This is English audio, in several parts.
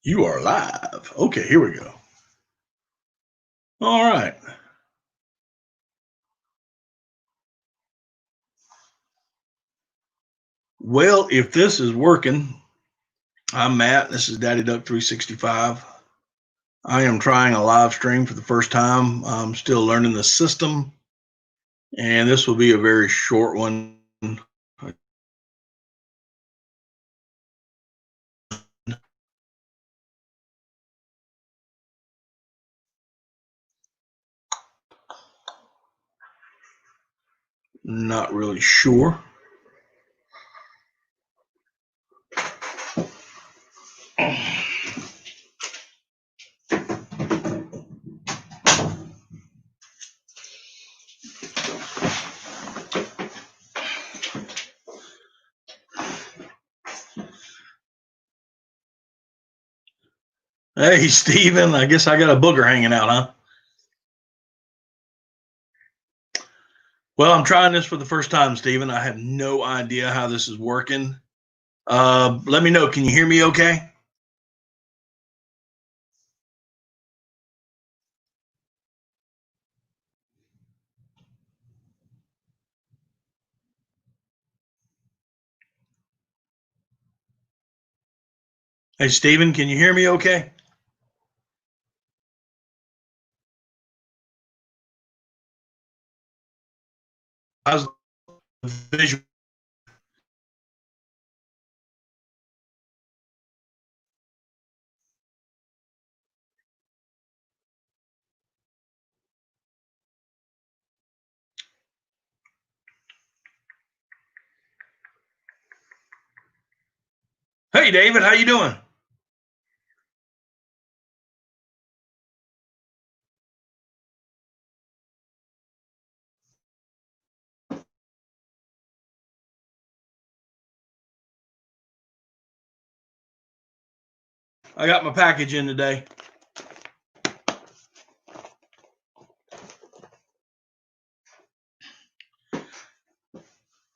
You are live. Okay, here we go. All right. Well, if this is working, I'm Matt. This is Daddy Duck 365. I am trying a live stream for the first time. I'm still learning the system, and this will be a very short one. Not really sure. Hey, Steven, I guess I got a booger hanging out, huh? Well, I'm trying this for the first time, Steven. I have no idea how this is working. Let me know. Can you hear me okay? Hey, Steven, can you hear me okay? How's the visual? Hey, David, how you doing? I got my package in today.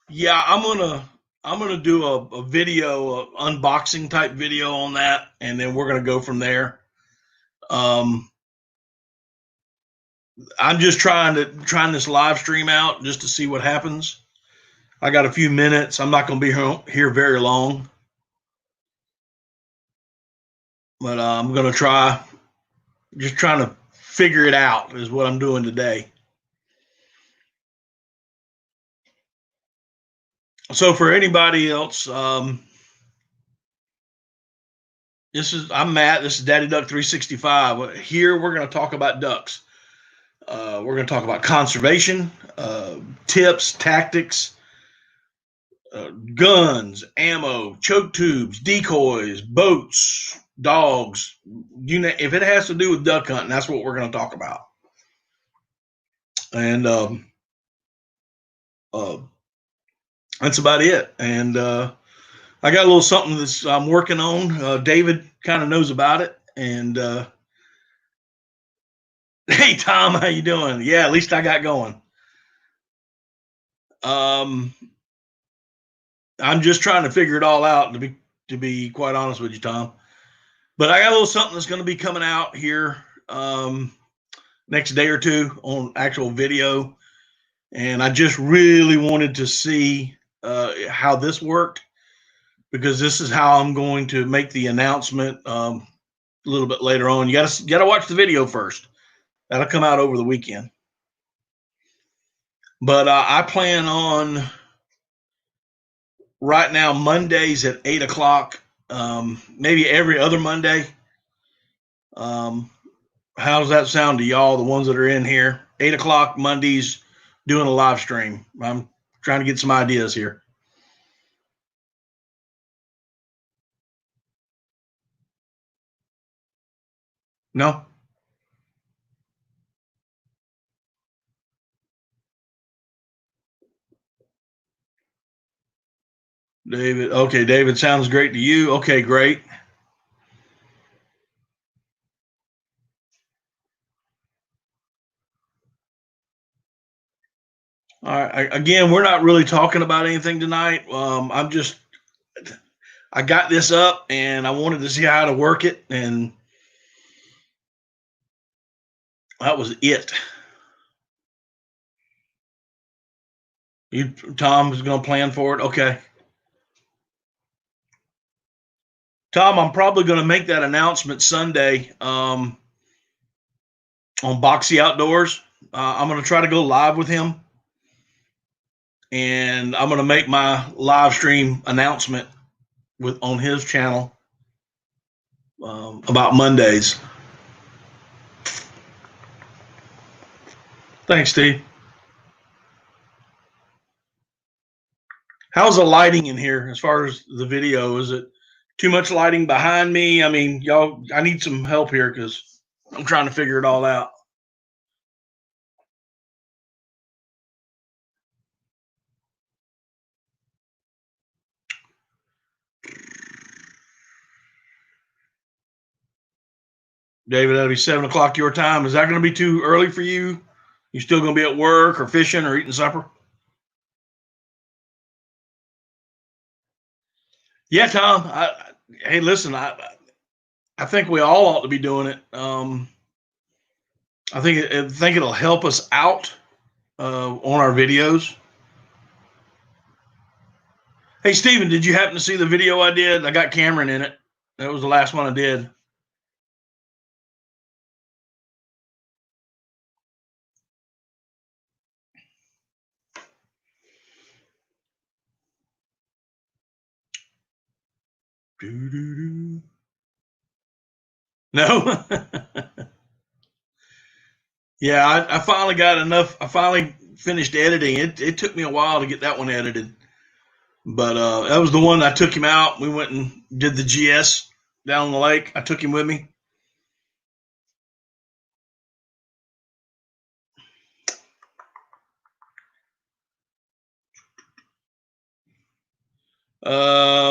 Yeah, I'm gonna do a video, a unboxing type video on that, and then we're gonna go from there. Um, I'm just trying this live stream out just to see what happens. I got a few minutes. I'm not gonna be here very long, but I'm gonna try. Just trying to figure it out is what I'm doing today. So for anybody else, I'm Matt. This is Daddy Duck 365. Here we're going to talk about ducks. We're going to talk about conservation, tips, tactics, guns, ammo, choke tubes, decoys, boats, dogs. If it has to do with duck hunting, that's what we're going to talk about. And uh, that's about it. And I got a little something that I'm working on. David kind of knows about it. And hey, Tom, how you doing? Yeah, at least I got going. Um, I'm just trying to figure it all out to be quite honest with you, Tom. But I got a little something that's going to be coming out here next day or two on actual video, and I just really wanted to see how this worked because this is how I'm going to make the announcement a little bit later on. You got to watch the video first. That'll come out over the weekend. But I plan on right now Mondays at 8 o'clock, maybe every other Monday. Um, how does that sound to y'all, the ones that are in here? 8 o'clock Mondays, doing a live stream. I'm trying to get some ideas here. No, David. Okay, David, sounds great to you. Okay, great. All right. Again, we're not really talking about anything tonight. I got this up and I wanted to see how to work it, and that was it. You, Tom, is going to plan for it. Okay, Tom, I'm probably going to make that announcement Sunday on Boxy Outdoors. I'm going to try to go live with him, and I'm going to make my live stream announcement on his channel about Mondays. Thanks, Steve. How's the lighting in here as far as the video? Is it too much lighting behind me? I mean, y'all, I need some help here because I'm trying to figure it all out. David, that'll be 7 o'clock your time. Is that going to be too early for you? You still going to be at work or fishing or eating supper? Yeah, Tom. Hey, listen, I think we all ought to be doing it. I think it'll help us out on our videos. Hey, Steven, did you happen to see the video I did? I got Cameron in it. That was the last one I did. Doo-doo-doo. No. Yeah, I finally got enough. I finally finished editing. It took me a while to get that one edited, but that was the one I took him out. We went and did the GS down on the lake. I took him with me.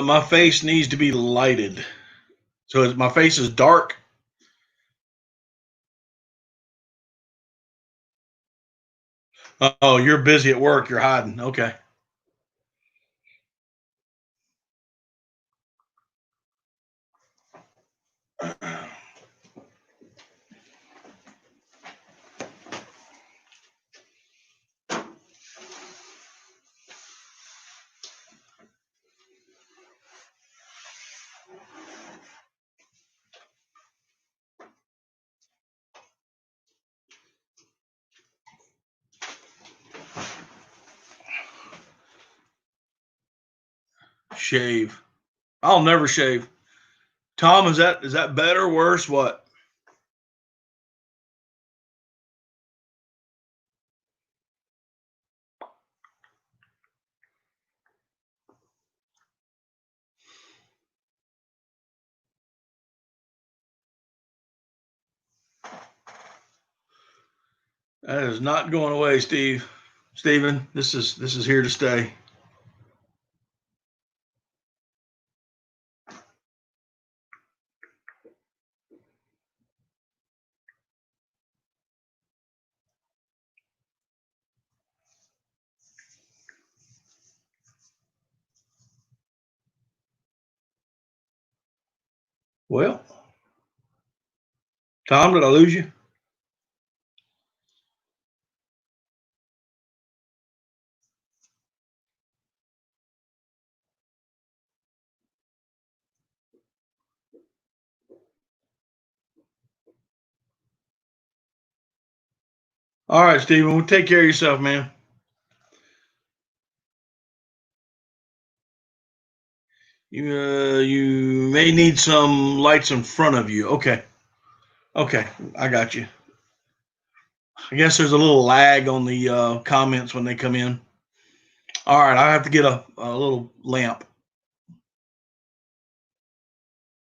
My face needs to be lighted, so my face is dark. Oh, you're busy at work. You're hiding. Okay. Shave. I'll never shave. Tom, is that better, worse, what? That is not going away, Steve. Steven, this is here to stay. Well, Tom, did I lose you? All right, Steven, well, take care of yourself, man. You may need some lights in front of you. Okay. Okay. I got you. I guess there's a little lag on the comments when they come in. All right. I have to get a little lamp.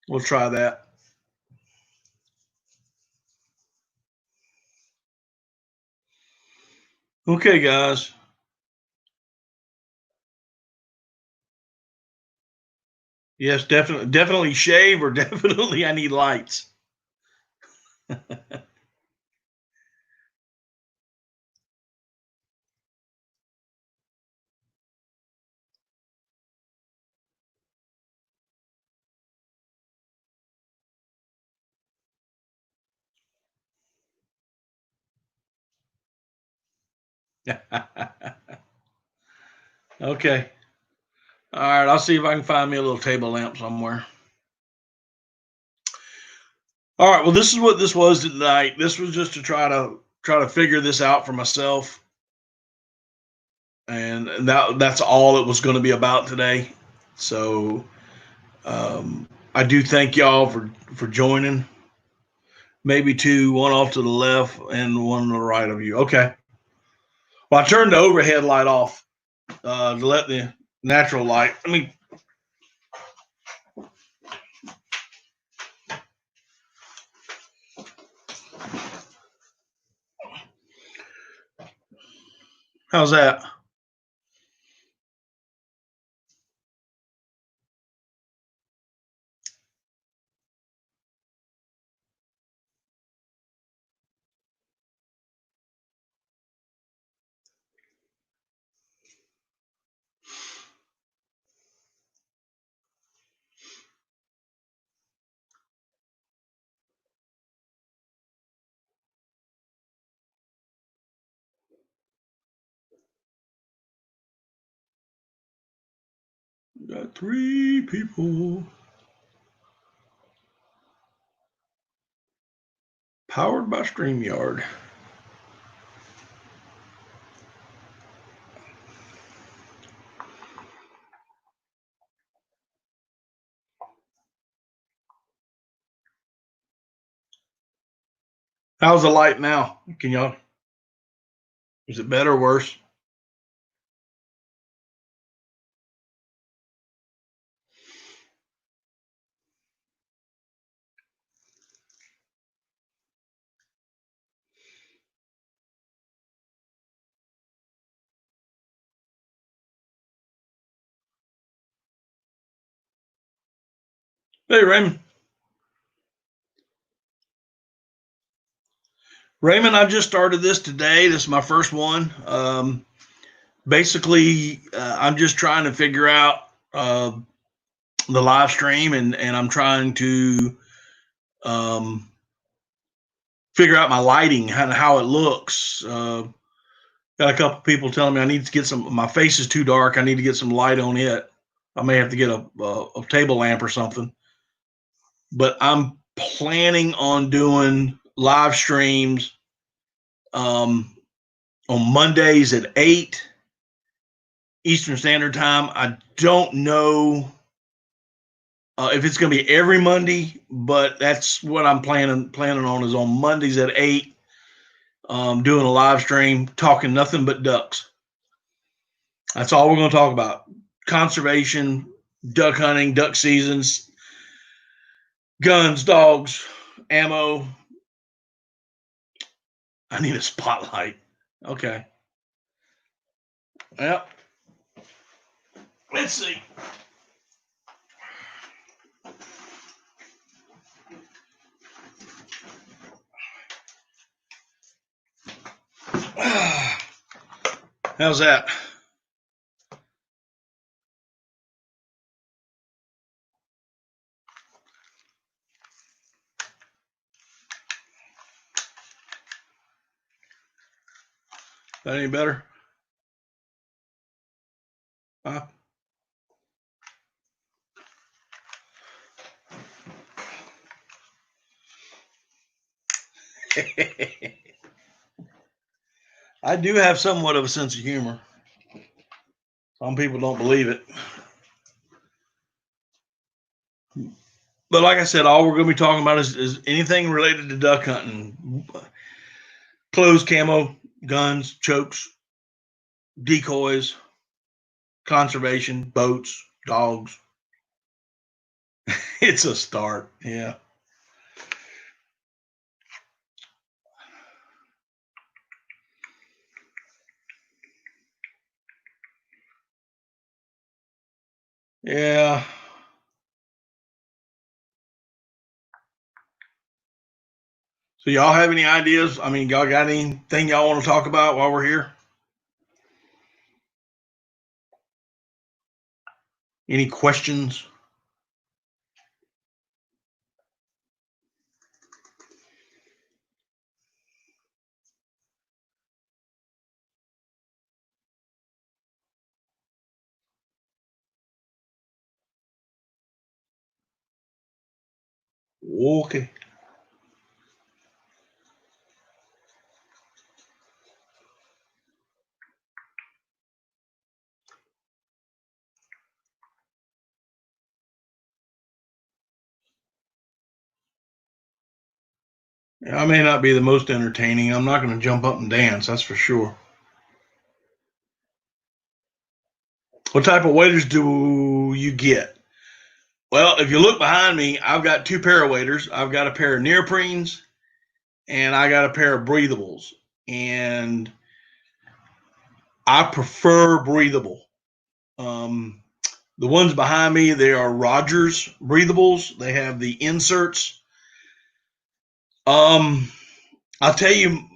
We'll try that. Okay, guys. Yes, definitely shave, or definitely I need lights. Okay. All right. I'll see if I can find me a little table lamp somewhere. All right. Well, this is what this was tonight. This was just to try to figure this out for myself, and that's all it was going to be about today. So I do thank y'all for joining. Maybe two, one off to the left and one to the right of you. Okay. Well, I turned the overhead light off to let the natural light. I mean, how's that? We got three people. Powered by StreamYard. How's the light now? Can y'all? Is it better or worse? Hey, Raymond. Raymond, I just started this today. This is my first one. Basically, I'm just trying to figure out the live stream, and I'm trying to um, figure out my lighting and how it looks. Got a couple people telling me I need to get some. My face is too dark. I need to get some light on it. I may have to get a table lamp or something. But I'm planning on doing live streams um, on Mondays at 8 Eastern Standard Time. I don't know if it's going to be every Monday, but that's what I'm planning on is on Mondays at 8, doing a live stream talking nothing but ducks. That's all we're going to talk about: conservation, duck hunting, duck seasons, guns, dogs, ammo. I need a spotlight. Okay. Well, let's see. How's that? That any better? Huh? I do have somewhat of a sense of humor. Some people don't believe it. But like I said, all we're going to be talking about is anything related to duck hunting: clothes, camo, guns, chokes, decoys, conservation, boats, dogs. It's a start. Yeah. Yeah. So y'all have any ideas? I mean, y'all got anything y'all want to talk about while we're here? Any questions? Okay. I may not be the most entertaining. I'm not going to jump up and dance, that's for sure. What type of waders do you get? Well, if you look behind me, I've got two pair of waders. I've got a pair of neoprenes and I got a pair of breathables. And I prefer breathable. Um, the ones behind me, they are Rogers breathables. They have the inserts. Um, I'll tell you,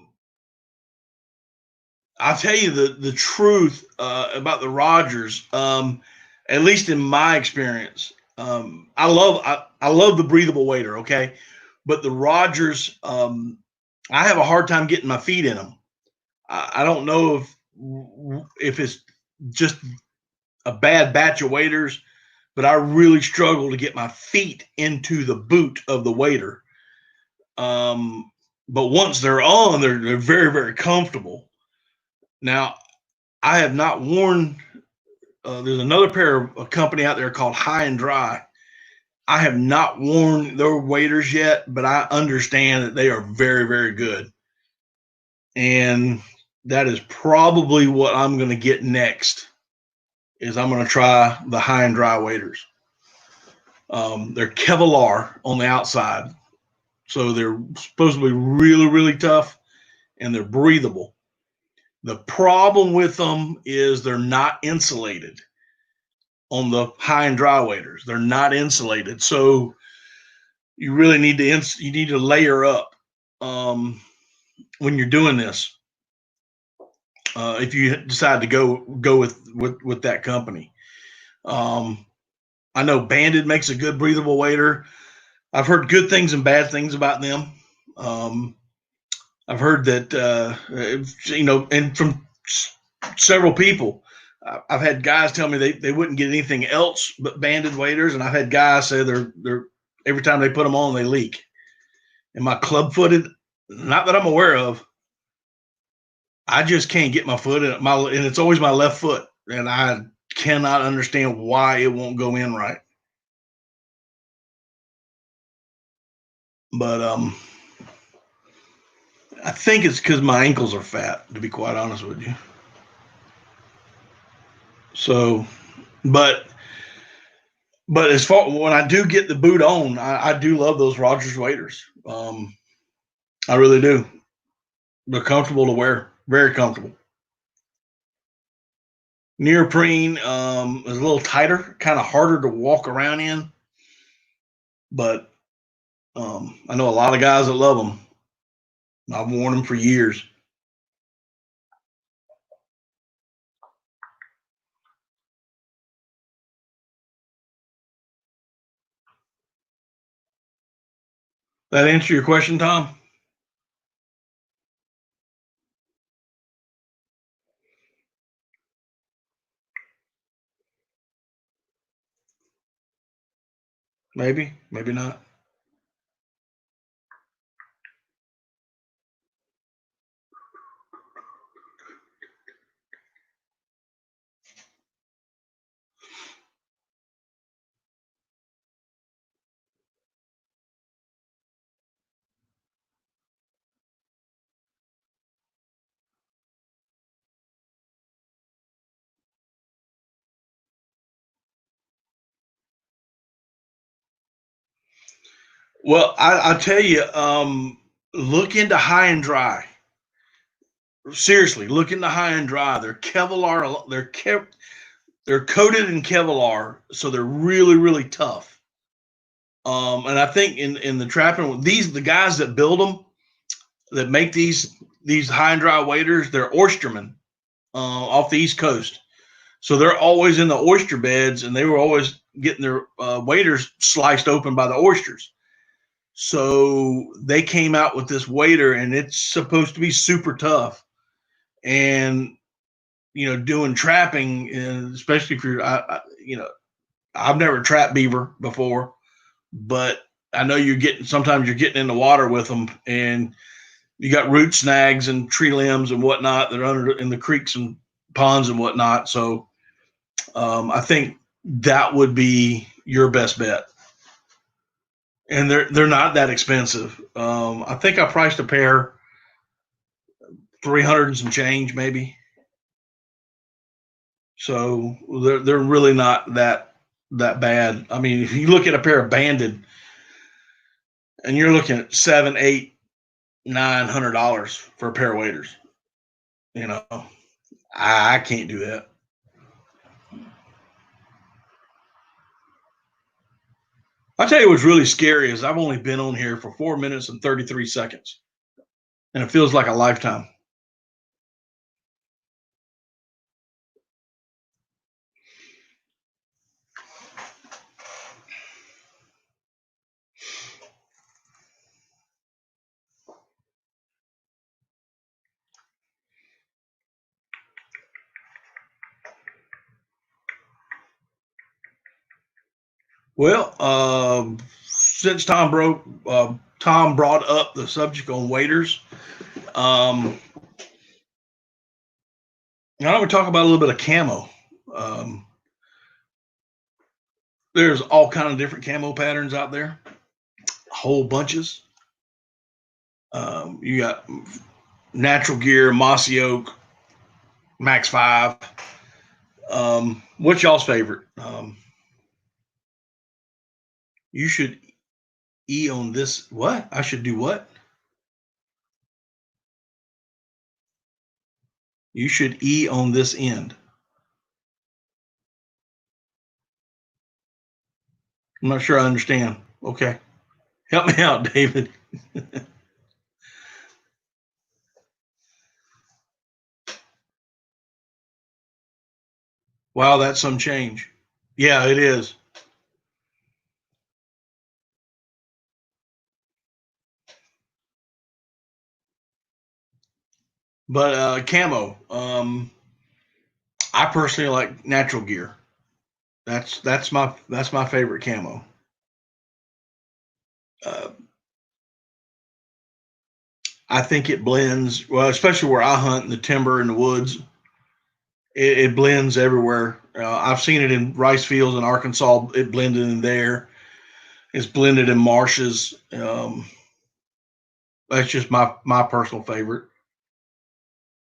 the truth about the Rogers. At least in my experience, I love the breathable wader. Okay, but the Rogers, I have a hard time getting my feet in them. I don't know if it's just a bad batch of waders, but I really struggle to get my feet into the boot of the wader. But once they're on, they're very, very comfortable. Now, I have not worn. There's another pair of a company out there called High and Dry. I have not worn their waders yet, but I understand that they are very, very good. And that is probably what I'm going to get next. Is I'm going to try the High and Dry waders. They're Kevlar on the outside, so they're supposed to be really, really tough, and they're breathable. The problem with them is they're not insulated. On the High and Dry waders, they're not insulated, so you really need to layer up when you're doing this. If you decide to go with that company, I know Banded makes a good breathable wader. I've heard good things and bad things about them. Um, I've heard that and from several people. I've had guys tell me they wouldn't get anything else but Banded waders, and I've had guys say they're every time they put them on they leak. And my club footed, not that I'm aware of, I just can't get my foot in and it's always my left foot, and I cannot understand why it won't go in right. But I think it's because my ankles are fat, to be quite honest with you. So, but as far when I do get the boot on, I do love those Rogers waders. I really do. They're comfortable to wear, very comfortable. Neoprene is a little tighter, kind of harder to walk around in, but I know a lot of guys that love them. I've worn them for years. That answer your question, Tom? Maybe, maybe not. Well, I tell you, look into High and Dry. Seriously, look into High and Dry. They're Kevlar. They're coated in Kevlar, so they're really, really tough. And I think in the trapping, the guys that build them, that make these High and Dry waders, they're oystermen off the East Coast. So they're always in the oyster beds, and they were always getting their waders sliced open by the oysters. So they came out with this wader, and it's supposed to be super tough. And doing trapping, and especially if you're, I've never trapped beaver before, but I know sometimes you're getting in the water with them, and you got root snags and tree limbs and whatnot that are under in the creeks and ponds and whatnot. So I think that would be your best bet. And they're not that expensive. I think I priced a pair 300 and some change, maybe. So they're really not that bad. I mean, if you look at a pair of banded, and you're looking at $700, $800, $900 for a pair of waders, you know, I can't do that. I'll tell you what's really scary is I've only been on here for 4 minutes and 33 seconds, and it feels like a lifetime. Well, since Tom brought up the subject on waders, now we're talking about a little bit of camo. There's all kind of different camo patterns out there, whole bunches. You got Natural Gear, Mossy Oak, Max 5. What's y'all's favorite? You should E on this. What? I should do what? You should E on this end. I'm not sure I understand. Okay. Help me out, David. Wow, that's some change. Yeah, it is. But camo. I personally like Natural Gear. That's my favorite camo. Uh, I think it blends well, especially where I hunt in the timber in the woods. It blends everywhere. I've seen it in rice fields in Arkansas. It blended in there. It's blended in marshes. That's just my personal favorite.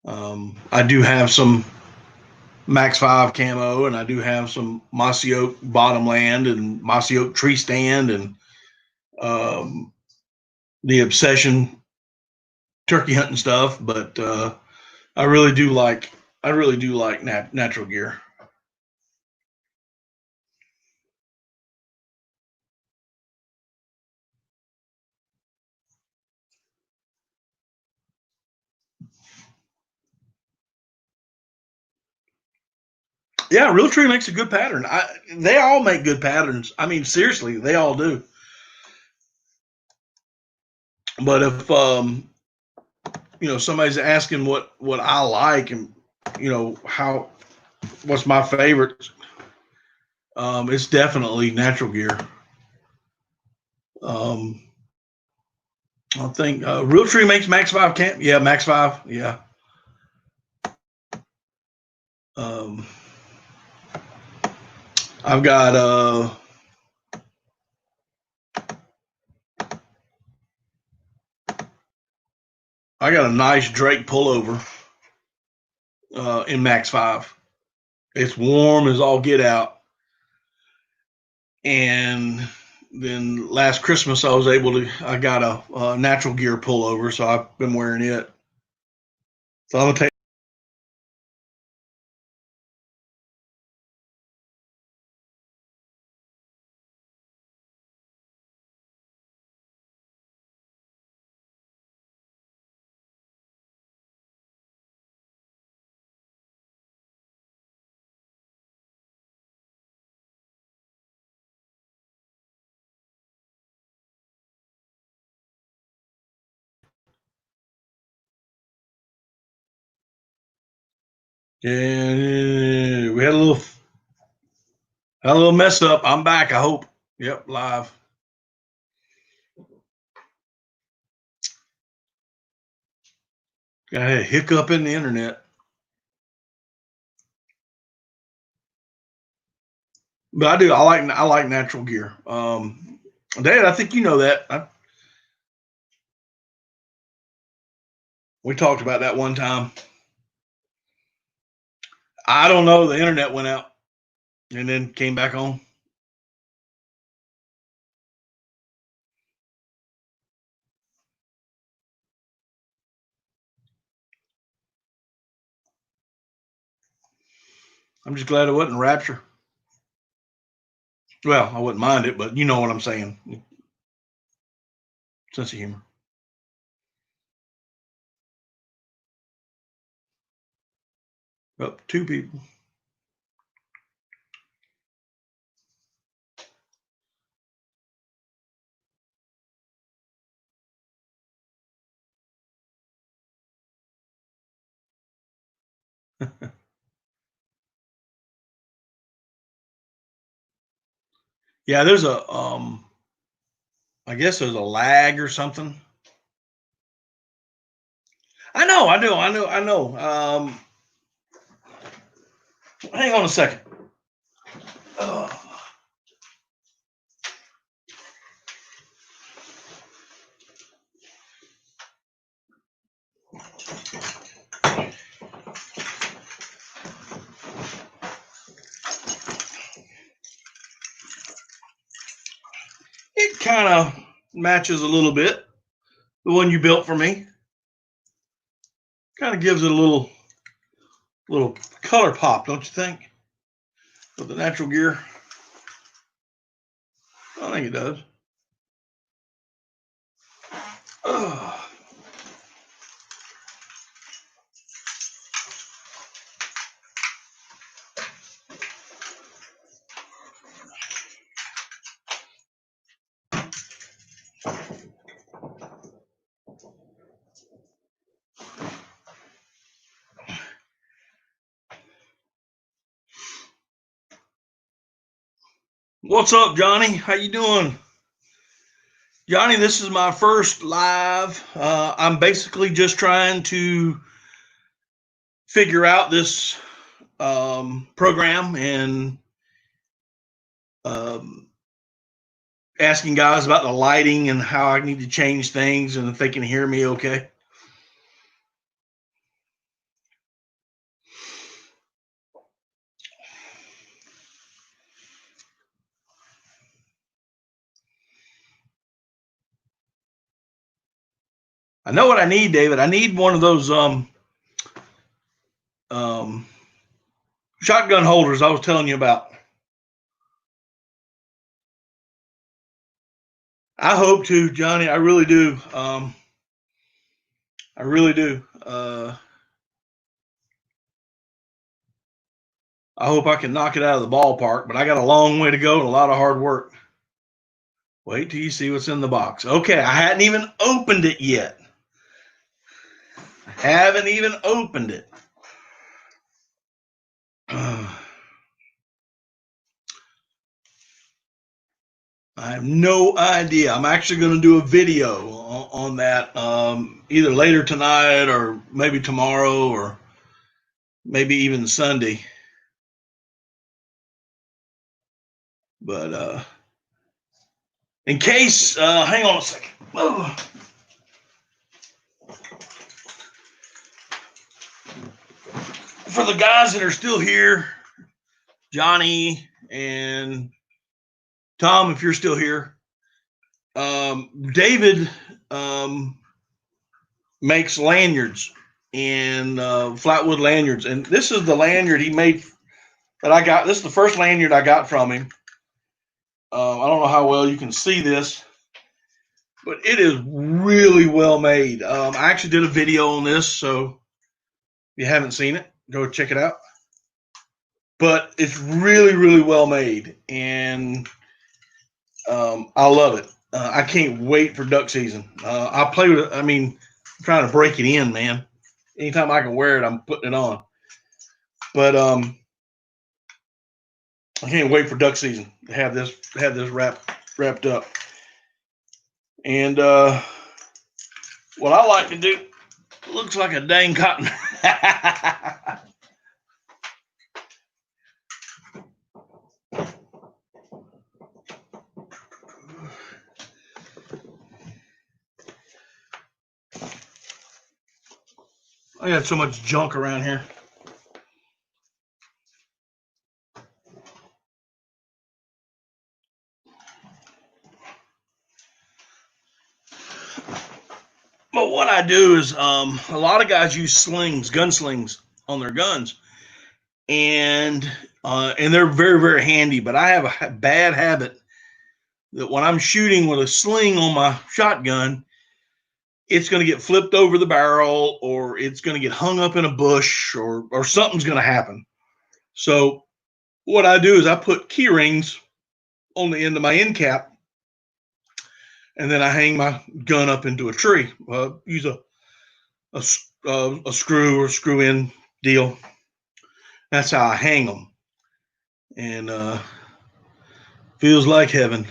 I do have some Max 5 camo, and I do have some Mossy Oak bottomland and Mossy Oak tree stand, and um, the Obsession turkey hunting stuff. But I really do like Natural Gear. Yeah, Realtree makes a good pattern. They all make good patterns. I mean, seriously, they all do. But if somebody's asking what I like, and how what's my favorite, it's definitely Natural Gear. Um, I think Realtree makes Max 5 camp. Yeah, Max 5. Yeah. Um, I've got a nice Drake pullover in Max 5. It's warm as all get out. And then last Christmas I got a Natural Gear pullover, so I've been wearing it. So I'm gonna take. And we had a little mess up. I'm back. I hope. Yep, live. Got a hiccup in the internet. But I do. I like Natural Gear. Dad, I think you know that. We talked about that one time. I don't know. The internet went out and then came back on. I'm just glad it wasn't Rapture. Well, I wouldn't mind it, but you know what I'm saying. Sense of humor. Oh, 2 people. Yeah, there's a I guess there's a lag or something. I know. Hang on a second. It kind of matches a little bit. The one you built for me. Kind of gives it a little color pop, don't you think? With the Natural Gear. I think it does. What's up, Johnny? How you doing? Johnny, this is my first live. I'm basically just trying to figure out this program and asking guys about the lighting and how I need to change things and if they can hear me okay. I know what I need, David. I need one of those shotgun holders I was telling you about. I hope to, Johnny. I really do. I really do. I hope I can knock it out of the ballpark, but I got a long way to go and a lot of hard work. Wait till you see what's in the box. Okay, I hadn't even opened it yet. Haven't even opened it. I have no idea. I'm actually going to do a video on that either later tonight or maybe tomorrow or maybe even Sunday. But in case, hang on a second. Oh. For the guys that are still here, Johnny and Tom, if you're still here, David makes lanyards and flatwood lanyards. And this is the lanyard he made that I got. This is the first lanyard I got from him. I don't know how well you can see this, but it is really well made. I actually did a video on this, so if you haven't seen it, go check it out. But it's really, really well made, and I love it. I can't wait for duck season. I play with it. I mean, I'm trying to break it in, man. Anytime I can wear it, I'm putting it on. But I can't wait for duck season to have this wrapped up. And what I like to do Looks like a dang cotton. I got so much junk around here. But what I do is a lot of guys use slings, gunslings on their guns, and they're very, very handy. But I have a bad habit that when I'm shooting with a sling on my shotgun, it's going to get flipped over the barrel, or it's going to get hung up in a bush, or something's going to happen. So what I do is I put key rings on the end of my end cap, and then I hang my gun up into a tree. Use a screw or screw in deal. That's how I hang them, and feels like heaven.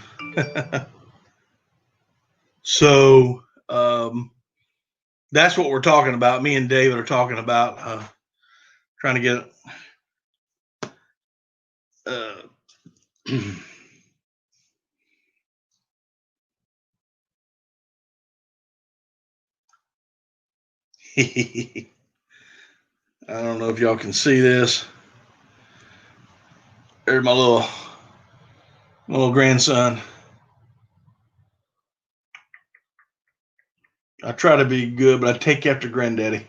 So that's what we're talking about. Me and David are talking about trying to get I don't know if y'all can see this. There's my little grandson. I try to be good, but I take after granddaddy.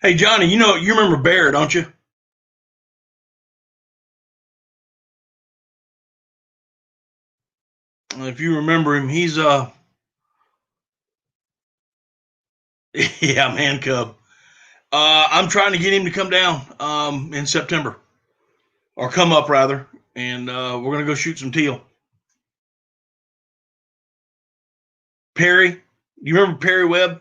Hey Johnny, you remember Bear, don't you? If you remember him, he's yeah, man cub. I'm trying to get him to come down in September, or come up rather, and we're gonna go shoot some teal. Perry, you remember Perry Webb?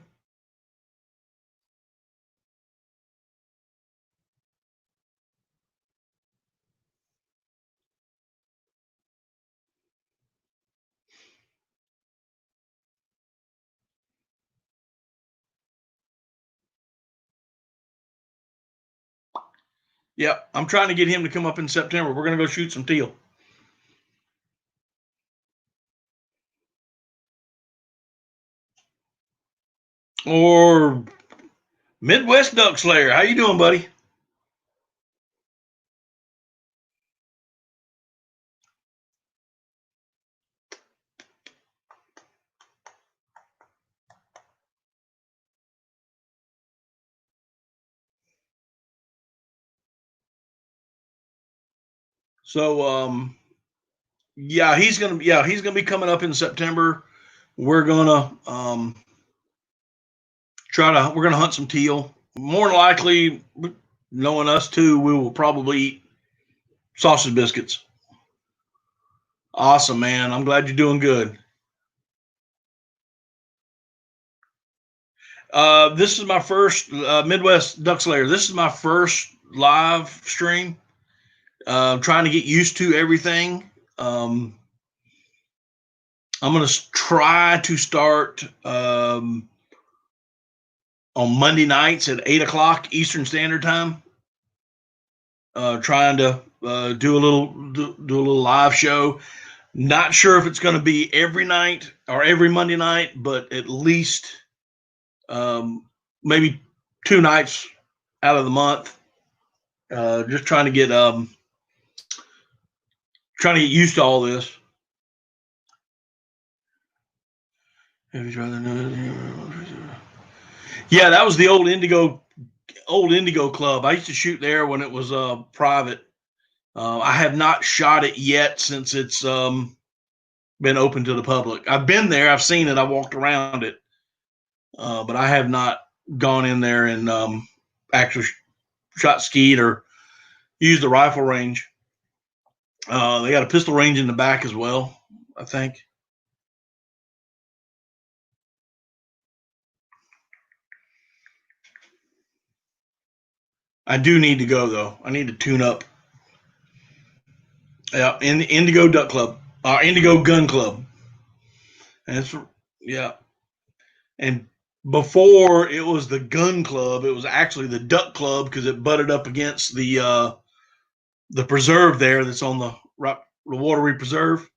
Yep, I'm trying to get him to come up in September. We're gonna go shoot some teal. Or Midwest Duck Slayer. How you doing, buddy? So he's gonna be coming up in September. We're gonna we're gonna hunt some teal. More than likely, knowing us too, we will probably eat sausage biscuits. Awesome, man. I'm glad you're doing good. This is my first Midwest Duck Slayer. This is my first live stream. Trying to get used to everything. I'm going to try to start on Monday nights at 8 o'clock Eastern Standard Time. Trying to do a little live show. Not sure if it's going to be every night or every Monday night, but at least maybe 2 nights out of the month. Just trying to get used to all this. Yeah, that was the old Indigo Club. I used to shoot there when it was private. I have not shot it yet since it's been open to the public. I've been there, I've seen it, I walked around it, but I have not gone in there and actually shot skeet or used the rifle range. They got a pistol range in the back as well, I think. I do need to go though. I need to tune up. Yeah, in the Indigo Duck Club, Indigo Gun Club. And it's yeah. And before it was the Gun Club, it was actually the Duck Club because it butted up against the preserve there that's on the Wateree Preserve.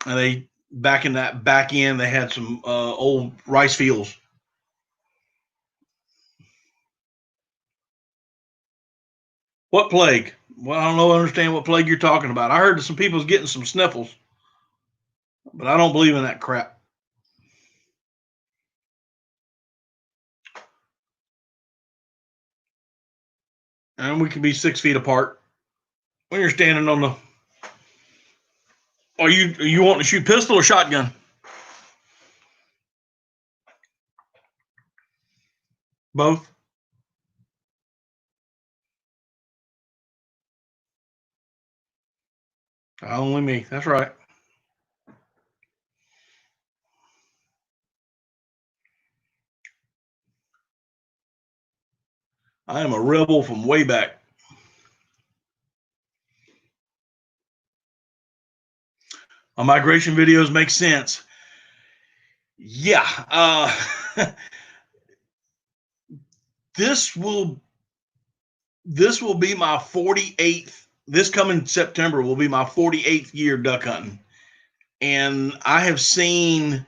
And they back in that back end, they had some old rice fields. What plague? Well, I don't know. Understand what plague you're talking about. I heard that some people's getting some sniffles, but I don't believe in that crap. And we can be 6 feet apart when you're standing on the. Are you wanting to shoot pistol or shotgun? Both. Only me. That's right. I am a rebel from way back. My migration videos make sense. Yeah. This will be my 48th. This coming September will be my 48th year duck hunting, and I have seen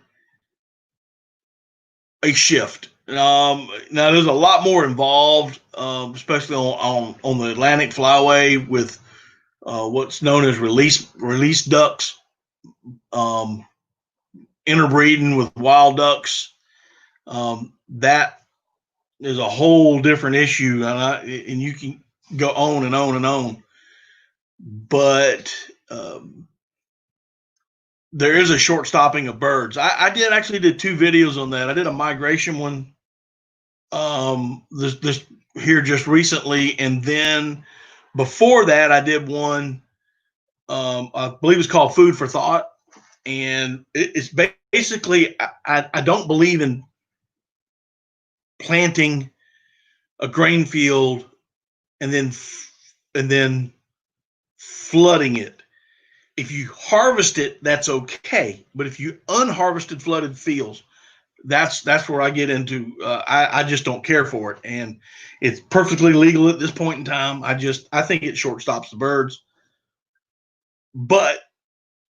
a shift. Now there's a lot more involved, especially on the Atlantic Flyway with what's known as release ducks, interbreeding with wild ducks. That is a whole different issue, and you can go on and on and on. But there is a short stopping of birds. I did 2 videos on that. I did a migration one this here just recently, and then before that I did one I believe it's called Food for Thought, and it's basically I don't believe in planting a grain field and then flooding it. If you harvest it, that's okay. But if you unharvested flooded fields, that's where I get into. I just don't care for it, and it's perfectly legal at this point in time. I think it shortstops the birds, but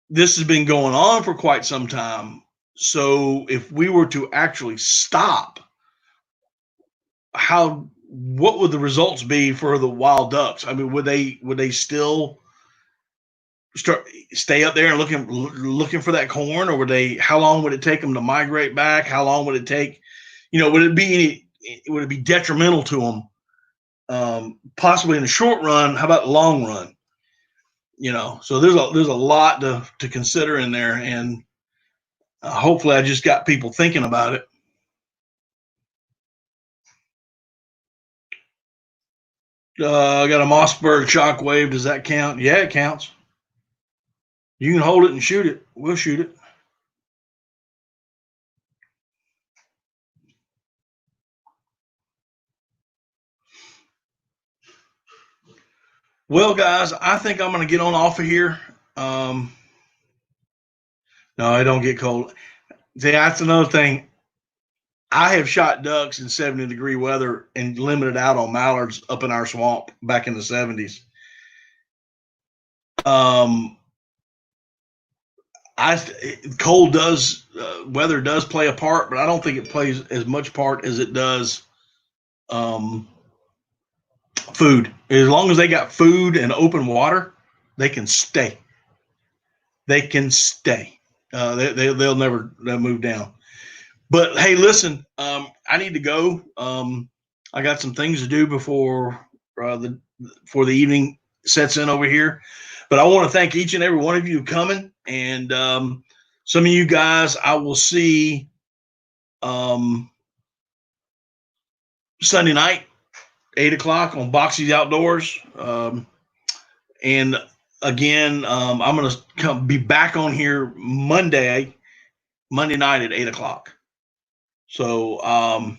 this has been going on for quite some time. So if we were to actually stop, what would the results be for the wild ducks? I mean, would they still stay up there and looking for that corn, or how long would it take them to migrate back? How long would it take? Would it be detrimental to them? Possibly in the short run. How about the long run? So there's a lot to consider in there, and hopefully I just got people thinking about it. I got a Mossberg Shockwave. Does that count? Yeah, it counts. You can hold it and shoot it. We'll shoot it. Well, guys, I think I'm going to get on off of here. No, it don't get cold. See, that's another thing. I have shot ducks in 70-degree weather and limited out on mallards up in our swamp back in the 70s. Weather does play a part, but I don't think it plays as much part as it does food. As long as they got food and open water, they can stay. They'll never move down. But hey, listen, I need to go. I got some things to do before the evening sets in over here. But I want to thank each and every one of you coming, and some of you guys I will see Sunday night, 8:00 on Boxy's Outdoors. And again, I'm going to be back on here Monday night at 8:00. So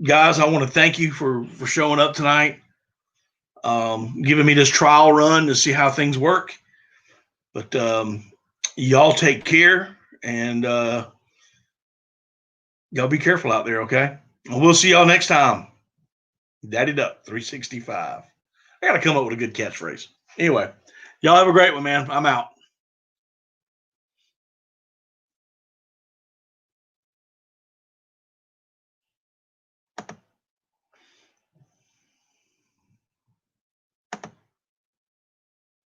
guys, I want to thank you for showing up tonight, giving me this trial run to see how things work. But y'all take care, and y'all be careful out there, okay? And we'll see y'all next time. Daddy Duck 365. I got to come up with a good catchphrase. Anyway, y'all have a great one, man. I'm out.